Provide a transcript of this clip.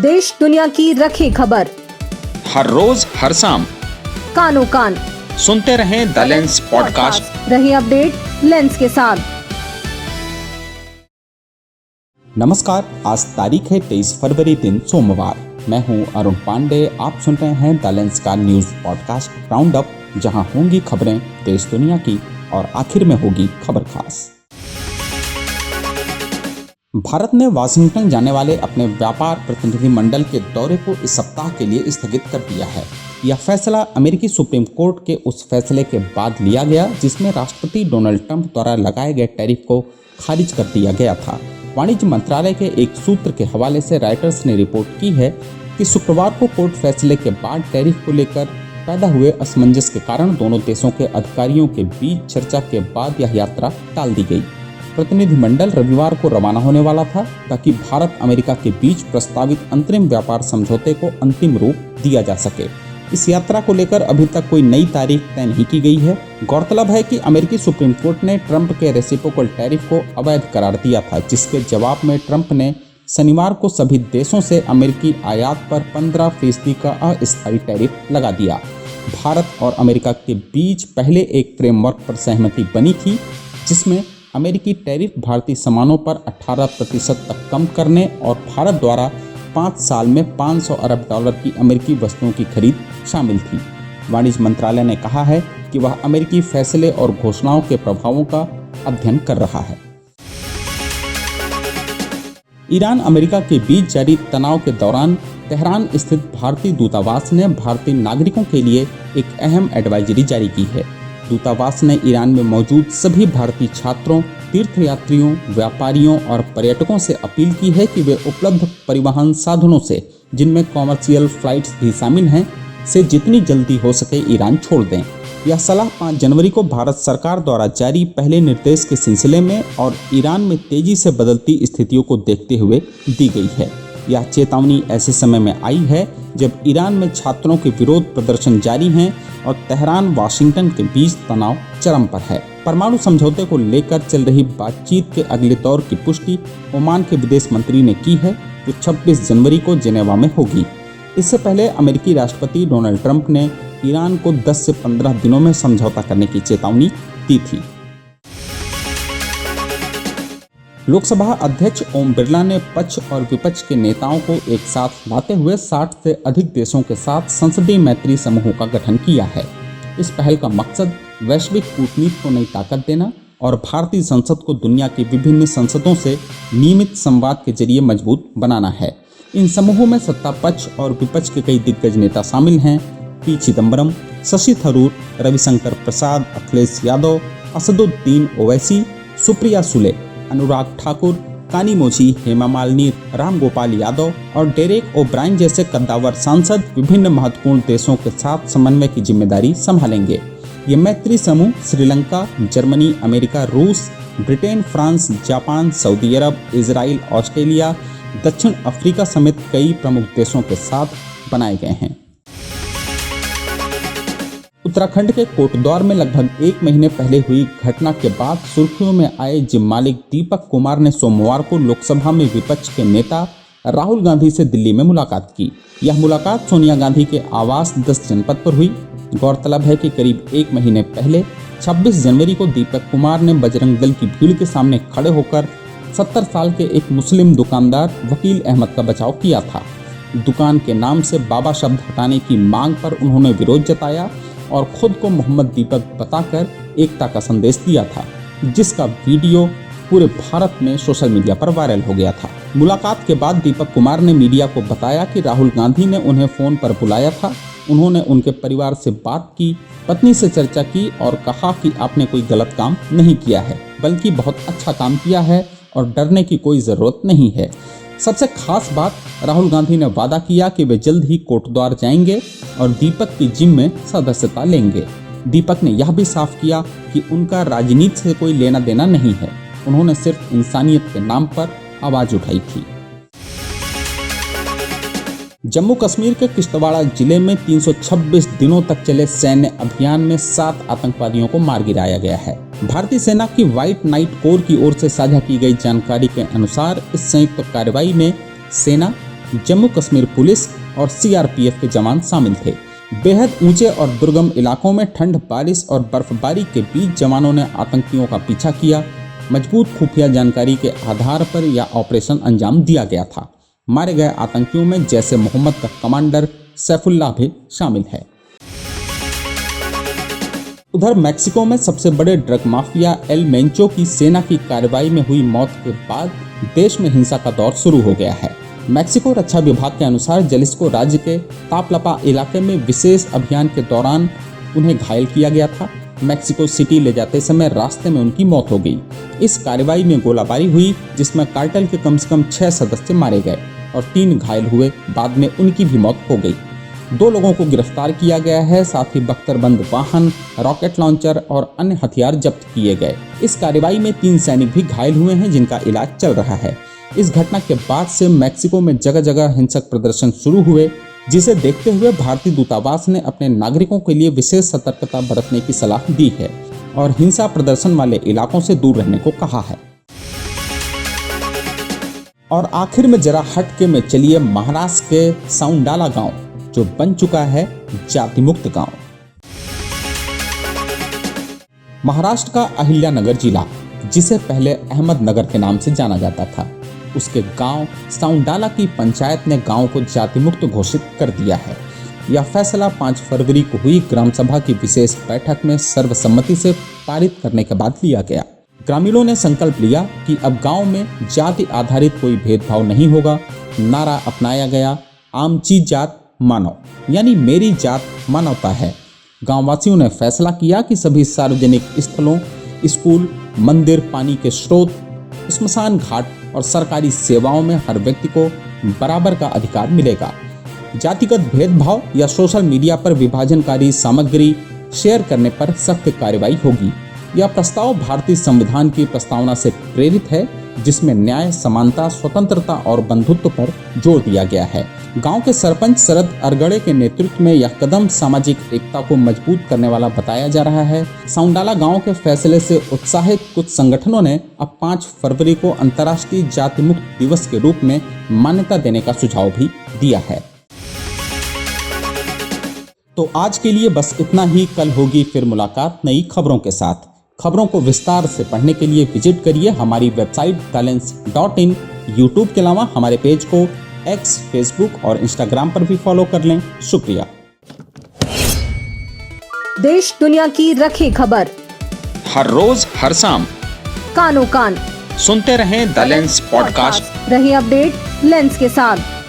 देश दुनिया की रखी खबर, हर रोज हर शाम कानों कान सुनते रहें द लेंस पॉडकास्ट। रही अपडेट लेंस के साथ। नमस्कार, आज तारीख है 23 फरवरी दिन सोमवार। मैं हूं अरुण पांडे। आप सुन रहे हैं द लेंस का न्यूज पॉडकास्ट राउंड अप, जहां होंगी खबरें देश दुनिया की और आखिर में होगी खबर खास। भारत ने वाशिंगटन जाने वाले अपने व्यापार प्रतिनिधिमंडल के दौरे को इस सप्ताह के लिए स्थगित कर दिया है। यह फैसला अमेरिकी सुप्रीम कोर्ट के उस फैसले के बाद लिया गया जिसमें राष्ट्रपति डोनाल्ड ट्रंप द्वारा लगाए गए टैरिफ को खारिज कर दिया गया था। वाणिज्य मंत्रालय के एक सूत्र के हवाले से रॉयटर्स ने रिपोर्ट की है कि शुक्रवार को कोर्ट फैसले के बाद टैरिफ को लेकर पैदा हुए असमंजस के कारण दोनों देशों के अधिकारियों के बीच चर्चा के बाद यह यात्रा टाल दी गई। प्रतिनिधिमंडल रविवार को रवाना होने वाला था ताकि भारत अमेरिका के बीच प्रस्तावित अंतरिम व्यापार समझौते को अंतिम रूप दिया जा सके। इस यात्रा को लेकर अभी तक कोई नई तारीख तय नहीं की गई है। गौरतलब है कि अमेरिकी सुप्रीम कोर्ट ने ट्रंप के रेसिप्रोकल टैरिफ को अवैध करार दिया था, जिसके जवाब में ट्रंप ने शनिवार को सभी देशों से अमेरिकी आयात पर 15% का अस्थायी टैरिफ लगा दिया। भारत और अमेरिका के बीच पहले एक फ्रेमवर्क पर सहमति बनी थी जिसमें अमेरिकी टैरिफ भारतीय सामानों पर 18% तक कम करने और भारत द्वारा 5 साल में $500 अरब की अमेरिकी वस्तुओं की खरीद शामिल थी। वाणिज्य मंत्रालय ने कहा है कि वह अमेरिकी फैसले और घोषणाओं के प्रभावों का अध्ययन कर रहा है। ईरान अमेरिका के बीच जारी तनाव के दौरान तेहरान स्थित भारतीय दूतावास ने भारतीय नागरिकों के लिए एक अहम एडवाइजरी जारी की है। दूतावास ने ईरान में मौजूद सभी भारतीय छात्रों, तीर्थयात्रियों, व्यापारियों और पर्यटकों से अपील की है कि वे उपलब्ध परिवहन साधनों से, जिनमें कॉमर्शियल फ्लाइट्स भी शामिल हैं, से जितनी जल्दी हो सके ईरान छोड़ दें। यह सलाह 5 जनवरी को भारत सरकार द्वारा जारी पहले निर्देश के सिलसिले में और ईरान में तेजी से बदलती स्थितियों को देखते हुए दी गई है। यह चेतावनी ऐसे समय में आई है जब ईरान में छात्रों के विरोध प्रदर्शन जारी हैं और तेहरान वाशिंगटन के बीच तनाव चरम पर है। परमाणु समझौते को लेकर चल रही बातचीत के अगले दौर की पुष्टि ओमान के विदेश मंत्री ने की है, जो 26 जनवरी को जेनेवा में होगी। इससे पहले अमेरिकी राष्ट्रपति डोनाल्ड ट्रंप ने ईरान को 10 से 15 दिनों में समझौता करने की चेतावनी दी थी। लोकसभा अध्यक्ष ओम बिरला ने पक्ष और विपक्ष के नेताओं को एक साथ लाते हुए 60 से अधिक देशों के साथ संसदीय मैत्री समूह का गठन किया है। इस पहल का मकसद वैश्विक कूटनीति को नई ताकत देना और भारतीय संसद को दुनिया की विभिन्न संसदों से नियमित संवाद के जरिए मजबूत बनाना है। इन समूहों में सत्ता पक्ष और विपक्ष के कई दिग्गज नेता शामिल हैं। पी चिदम्बरम, शशि थरूर, रविशंकर प्रसाद, अखिलेश यादव, असदुद्दीन ओवैसी, सुप्रिया सुले, अनुराग ठाकुर, कानी मोची, हेमा मालिनी, राम गोपाल यादव और डेरेक ओब्रायन जैसे कद्दावर सांसद विभिन्न महत्वपूर्ण देशों के साथ समन्वय की जिम्मेदारी संभालेंगे। ये मैत्री समूह श्रीलंका, जर्मनी, अमेरिका, रूस, ब्रिटेन, फ्रांस, जापान, सऊदी अरब, इजराइल, ऑस्ट्रेलिया, दक्षिण अफ्रीका समेत कई प्रमुख देशों के साथ बनाए गए हैं। उत्तराखंड के कोटद्वार में लगभग 1 महीने पहले हुई घटना के बाद सुर्खियों में आए जिम मालिक दीपक कुमार ने सोमवार को लोकसभा में विपक्ष के नेता राहुल गांधी से दिल्ली में मुलाकात की। यह मुलाकात सोनिया गांधी के आवास 10 जनपथ पर हुई। गौरतलब है कि करीब 1 महीने पहले 26 जनवरी को दीपक कुमार ने बजरंग दल की भीड़ के सामने खड़े होकर 70 साल के एक मुस्लिम दुकानदार वकील अहमद का बचाव किया था। दुकान के नाम से बाबा शब्द हटाने की मांग पर उन्होंने विरोध जताया और खुद को मोहम्मद दीपक बताकर एकता का संदेश दिया था, जिसका वीडियो पूरे भारत में सोशल मीडिया पर वायरल हो गया था। मुलाकात के बाद दीपक कुमार ने मीडिया को बताया कि राहुल गांधी ने उन्हें फ़ोन पर बुलाया था। उन्होंने उनके परिवार से बात की, पत्नी से चर्चा की और कहा कि आपने कोई गलत काम नहीं किया है, बल्कि बहुत अच्छा काम किया है और डरने की कोई ज़रूरत नहीं है। सबसे खास बात, राहुल गांधी ने वादा किया कि वे जल्द ही कोटद्वार जाएंगे और दीपक की जिम में सदस्यता लेंगे। दीपक ने यह भी साफ किया कि उनका राजनीति से कोई लेना देना नहीं है। उन्होंने सिर्फ इंसानियत के नाम पर आवाज उठाई थी। जम्मू कश्मीर के किश्तवाड़ा जिले में 326 दिनों तक चले सैन्य अभियान में 7 आतंकवादियों को मार गिराया गया है। भारतीय सेना की व्हाइट नाइट कोर की ओर से साझा की गई जानकारी के अनुसार इस संयुक्त कार्रवाई में सेना, जम्मू कश्मीर पुलिस और सीआरपीएफ के जवान शामिल थे। बेहद ऊंचे और दुर्गम इलाकों में ठंड, बारिश और बर्फबारी के बीच जवानों ने आतंकियों का पीछा किया। मजबूत खुफिया जानकारी के आधार पर यह ऑपरेशन अंजाम दिया गया था। मारे गए आतंकियों में जैश ए मोहम्मद का कमांडर सैफुल्लाह भी शामिल है। उधर मैक्सिको में सबसे बड़े ड्रग माफिया एल मेंचो की सेना की कार्रवाई में हुई मौत के बाद देश में हिंसा का दौर शुरू हो गया है। मैक्सिको रक्षा विभाग के अनुसार जलिस्को राज्य के तापलपा इलाके में विशेष अभियान के दौरान उन्हें घायल किया गया था। मैक्सिको सिटी ले जाते समय रास्ते में उनकी मौत हो गई। इस कार्रवाई में गोलाबारी हुई जिसमें कार्टेल के कम से कम 6 सदस्य मारे गए और 3 घायल हुए। बाद में उनकी भी मौत हो गई। 2 लोगों को गिरफ्तार किया गया है। साथ ही बख्तरबंद वाहन, रॉकेट लॉन्चर और अन्य हथियार जब्त किए गए। इस कार्रवाई में 3 सैनिक भी घायल हुए हैं जिनका इलाज चल रहा है। इस घटना के बाद से मैक्सिको में जगह जगह हिंसक प्रदर्शन शुरू हुए, जिसे देखते हुए भारतीय दूतावास ने अपने नागरिकों के लिए विशेष सतर्कता बरतने की सलाह दी है और हिंसा प्रदर्शन वाले इलाकों से दूर रहने को कहा है। और आखिर में जरा हटके में चलिए महाराष्ट्र के साउंडाला गांव, जो बन चुका है जाति मुक्त गांव। महाराष्ट्र का अहिल्यानगर जिला, जिसे पहले अहमदनगर के नाम से जाना जाता था, उसके गांव साउंडाला की पंचायत ने गांव को जाति मुक्त घोषित कर दिया है। यह फैसला 5 फरवरी को हुई ग्राम सभा की विशेष बैठक में सर्वसम्मति से पारित करने के बाद लिया गया। ग्रामीणों ने संकल्प लिया कि अब गांव में जाति आधारित कोई भेदभाव नहीं होगा। नारा अपनाया गया, आमची जात मानव, यानी मेरी जात मानवता है। गांववासियों ने फैसला किया कि सभी सार्वजनिक स्थलों, स्कूल, मंदिर, पानी के स्रोत, स्मशान घाट और सरकारी सेवाओं में हर व्यक्ति को बराबर का अधिकार मिलेगा। जातिगत भेदभाव या सोशल मीडिया पर विभाजनकारी सामग्री शेयर करने पर सख्त कार्रवाई होगी। यह प्रस्ताव भारतीय संविधान की प्रस्तावना से प्रेरित है, जिसमें न्याय, समानता, स्वतंत्रता और बंधुत्व पर जोर दिया गया है। गांव के सरपंच शरद अरगड़े के नेतृत्व में यह कदम सामाजिक एकता को मजबूत करने वाला बताया जा रहा है। साउंडाला गांव के फैसले से उत्साहित कुछ संगठनों ने अब 5 फरवरी को अंतर्राष्ट्रीय जाति मुक्त दिवस के रूप में मान्यता देने का सुझाव भी दिया है। तो आज के लिए बस इतना ही। कल होगी फिर मुलाकात नई खबरों के साथ। खबरों को विस्तार से पढ़ने के लिए विजिट करिए हमारी वेबसाइट talents.in। यूट्यूब के अलावा हमारे पेज को एक्स, फेसबुक और इंस्टाग्राम पर भी फॉलो कर लें। शुक्रिया। देश दुनिया की रखी खबर हर रोज हर शाम कानो कान सुनते रहें द लेंस पॉडकास्ट। रहे अपडेट लेंस के साथ।